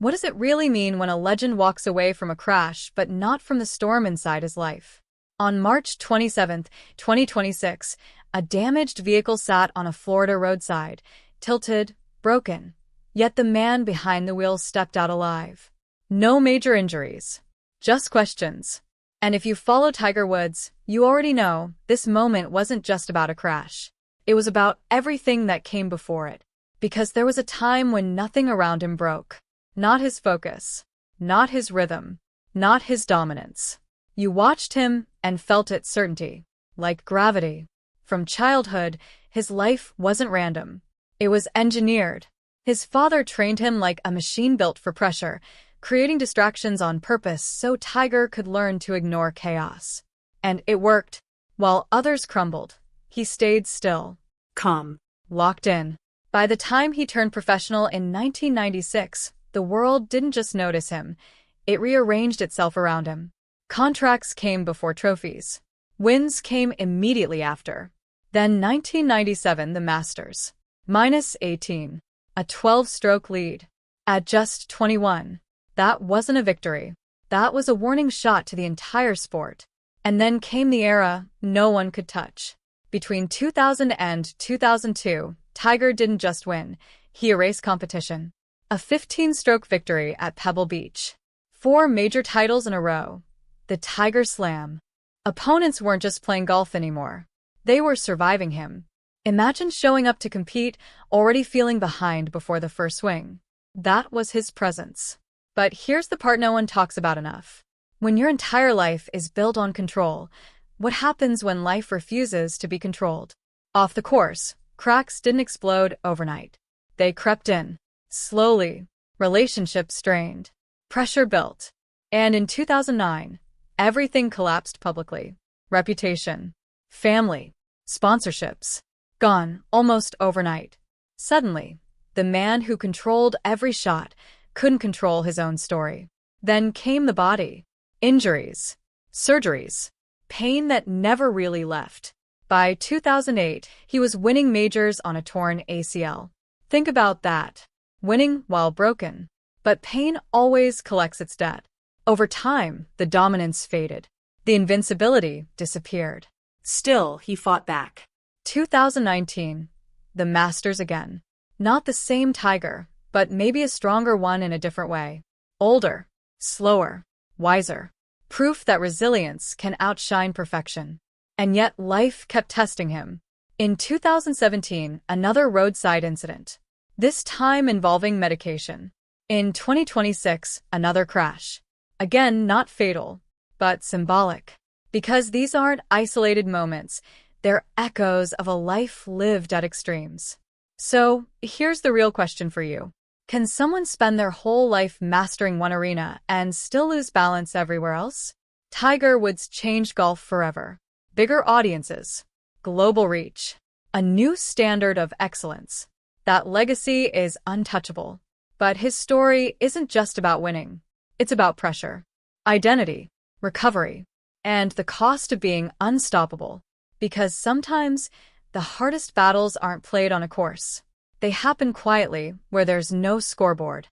What does it really mean when a legend walks away from a crash but not from the storm inside his life? On March 27, 2026, a damaged vehicle sat on a Florida roadside, tilted, broken. Yet the man behind the wheel stepped out alive. No major injuries, just questions. And if you follow Tiger Woods, you already know this moment wasn't just about a crash. It was about everything that came before it. Because there was a time when nothing around him broke. Not his focus, not his rhythm, not his dominance. You watched him and felt its certainty, like gravity. From childhood, his life wasn't random. It was engineered. His father trained him like a machine built for pressure, creating distractions on purpose so Tiger could learn to ignore chaos. And it worked. While others crumbled, he stayed still, calm, locked in. By the time he turned professional in 1996, the world didn't just notice him, it rearranged itself around him. Contracts came before trophies. Wins came immediately after. Then 1997, the Masters. -18. A 12-stroke lead. At just 21. That wasn't a victory. That was a warning shot to the entire sport. And then came the era no one could touch. Between 2000 and 2002, Tiger didn't just win, he erased competition. A 15-stroke victory at Pebble Beach. 4 major titles in a row. The Tiger Slam. Opponents weren't just playing golf anymore. They were surviving him. Imagine showing up to compete, already feeling behind before the first swing. That was his presence. But here's the part no one talks about enough. When your entire life is built on control, what happens when life refuses to be controlled? Off the course, cracks didn't explode overnight. They crept in. Slowly, relationships strained, pressure built, and in 2009, everything collapsed publicly. Reputation, family, sponsorships, gone almost overnight. Suddenly, the man who controlled every shot couldn't control his own story. Then came the body, injuries, surgeries, pain that never really left. By 2008, he was winning majors on a torn ACL. Think about that. Winning while broken. But pain always collects its debt. Over time, the dominance faded. The invincibility disappeared. Still, he fought back. 2019. The Masters again. Not the same Tiger, but maybe a stronger one in a different way. Older, slower, wiser. Proof that resilience can outshine perfection. And yet life kept testing him. In 2017, another roadside incident. This time involving medication. In 2026, another crash. Again, not fatal, but symbolic. Because these aren't isolated moments, they're echoes of a life lived at extremes. So, here's the real question for you. Can someone spend their whole life mastering one arena and still lose balance everywhere else? Tiger Woods changed golf forever. Bigger audiences, global reach, a new standard of excellence. That legacy is untouchable. But his story isn't just about winning. It's about pressure, identity, recovery, and the cost of being unstoppable. Because sometimes the hardest battles aren't played on a course. They happen quietly where there's no scoreboard.